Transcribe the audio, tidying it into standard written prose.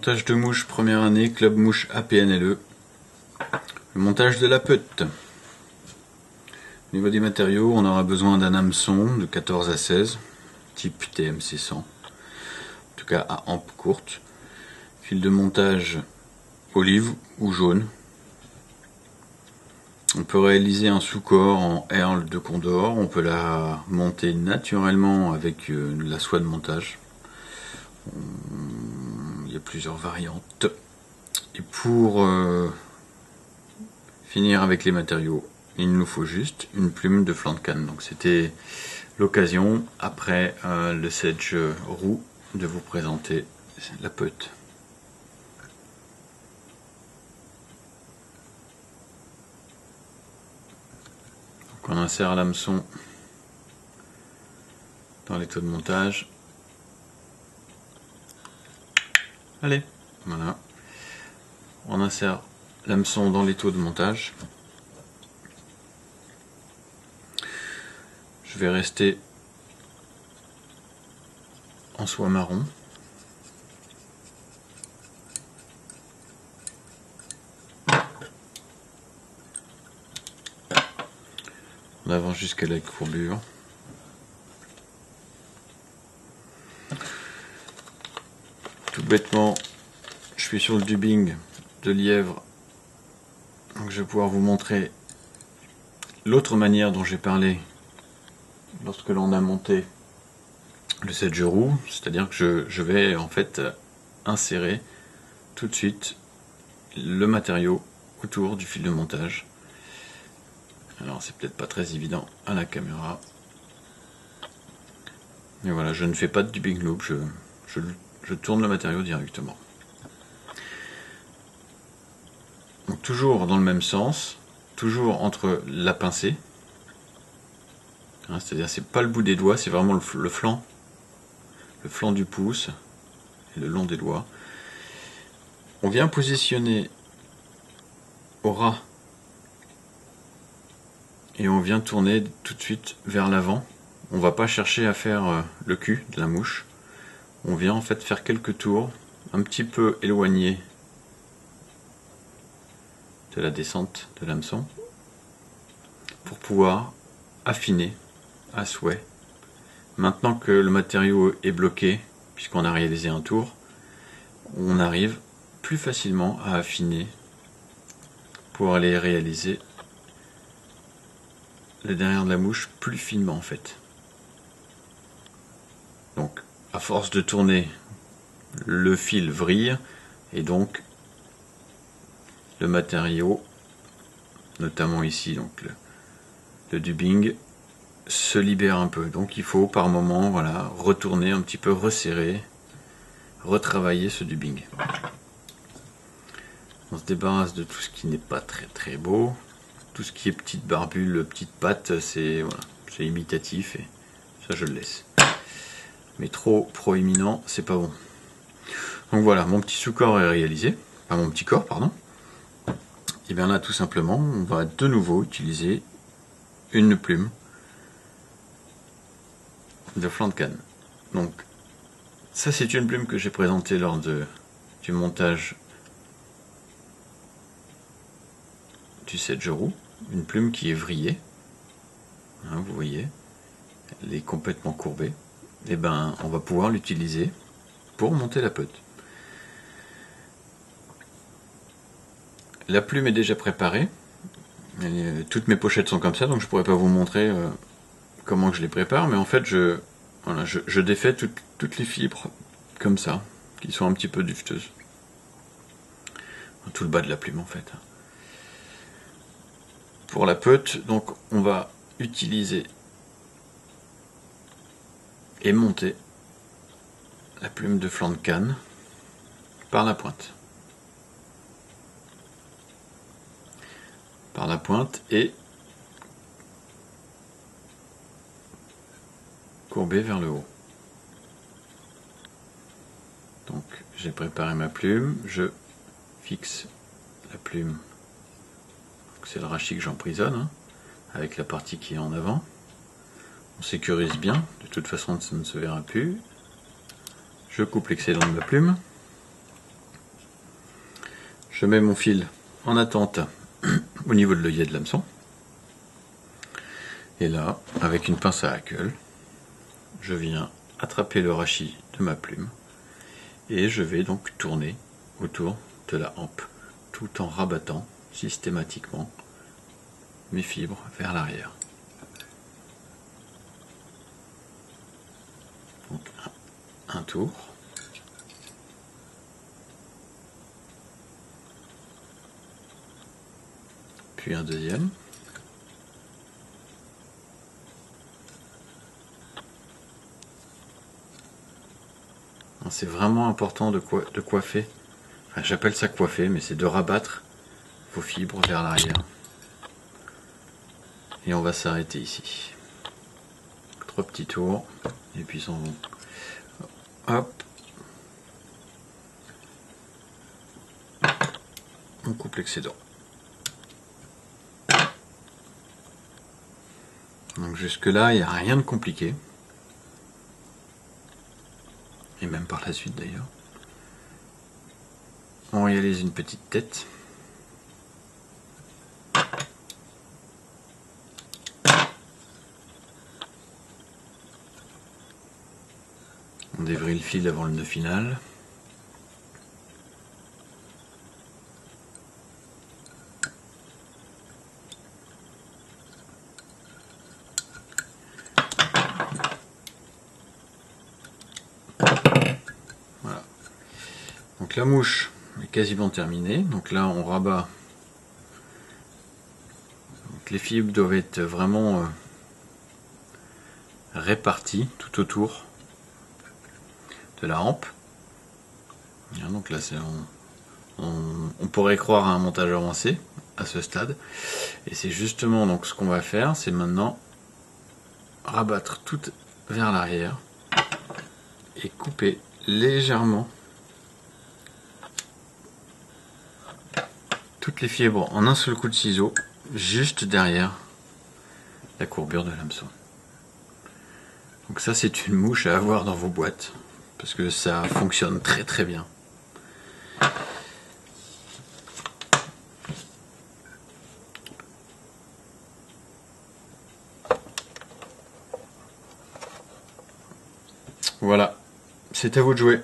Montage de mouche première année, Club Mouche APNLE. Le montage de la peute. Au niveau des matériaux, on aura besoin d'un hameçon de 14 à 16, type TMC 100, en tout cas à hampe courte. Fil de montage olive ou jaune. On peut réaliser un sous-corps en Herle de Condor, on peut la monter naturellement avec la soie de montage. Il y a plusieurs variantes. Et pour finir avec les matériaux, il nous faut juste une plume de flanc de canne. Donc c'était l'occasion, après le sedge roux, de vous présenter la peute. Donc on insère l'hameçon dans l'étau de montage. Allez, voilà. On insère l'hameçon dans l'étau de montage. Je vais rester en soie marron. On avance jusqu'à la courbure. Tout bêtement, je suis sur le dubbing de lièvre, donc je vais pouvoir vous montrer l'autre manière dont j'ai parlé lorsque l'on a monté le sedge roux, c'est-à-dire que je vais en fait insérer tout de suite le matériau autour du fil de montage. Alors c'est peut-être pas très évident à la caméra, mais voilà, je ne fais pas de dubbing loop, je tourne le matériau directement. Donc toujours dans le même sens, toujours entre la pincée, hein, c'est-à-dire c'est pas le bout des doigts, c'est vraiment le flanc du pouce et le long des doigts. On vient positionner au ras et on vient tourner tout de suite vers l'avant. On va pas chercher à faire le cul de la mouche. On vient en fait faire quelques tours, un petit peu éloignés de la descente de l'hameçon, pour pouvoir affiner à souhait. Maintenant que le matériau est bloqué, puisqu'on a réalisé un tour, on arrive plus facilement à affiner pour aller réaliser le derrière de la mouche plus finement en fait. Donc à force de tourner, le fil vrille et donc le matériau, notamment ici donc le dubbing, se libère un peu. Donc il faut par moment voilà, retourner un petit peu, resserrer, retravailler ce dubbing. On se débarrasse de tout ce qui n'est pas très beau. Tout ce qui est petite barbule, petite patte, c'est voilà, imitatif et ça je le laisse. Mais trop proéminent, c'est pas bon. Donc voilà, mon petit sous-corps est réalisé. Enfin mon petit corps, pardon. Et bien là tout simplement, on va de nouveau utiliser une plume de flanc de canne. Donc ça c'est une plume que j'ai présentée lors du montage du sedge roux. Une plume qui est vrillée, hein, vous voyez, elle est complètement courbée. Et ben on va pouvoir l'utiliser pour monter la peute. La plume est déjà préparée. Toutes mes pochettes sont comme ça, donc je pourrais pas vous montrer comment je les prépare, mais en fait je défais toutes les fibres comme ça, qui sont un petit peu duveteuses. Tout le bas de la plume en fait. Pour la peute, donc on va utiliser et monter la plume de flanc de canne par la pointe. Par la pointe et courber vers le haut. Donc j'ai préparé ma plume, je fixe la plume. C'est le rachis que j'emprisonne, hein, avec la partie qui est en avant. On sécurise bien, de toute façon ça ne se verra plus. Je coupe l'excédent de ma plume. Je mets mon fil en attente au niveau de l'œillet de l'hameçon. Et là, avec une pince à hackle, je viens attraper le rachis de ma plume et je vais donc tourner autour de la hampe tout en rabattant systématiquement mes fibres vers l'arrière. Donc un tour. Puis un deuxième. C'est vraiment important de coiffer. Enfin, j'appelle ça coiffer, mais c'est de rabattre vos fibres vers l'arrière. Et on va s'arrêter ici. 3 petits tours. Et puis s'en vont. Hop. On coupe l'excédent. Donc jusque là, il n'y a rien de compliqué. Et même par la suite d'ailleurs. On réalise une petite tête. On dévrille le fil avant le nœud final. Voilà. Donc la mouche est quasiment terminée. Donc là on rabat. Donc les fibres doivent être vraiment réparties tout autour de la hampe. Donc là on pourrait croire à un montage avancé à ce stade. Et c'est justement donc ce qu'on va faire, c'est maintenant rabattre tout vers l'arrière et couper légèrement toutes les fibres en un seul coup de ciseau juste derrière la courbure de l'hameçon. Donc ça c'est une mouche à avoir dans vos boîtes parce que ça fonctionne très très bien. Voilà, c'est à vous de jouer.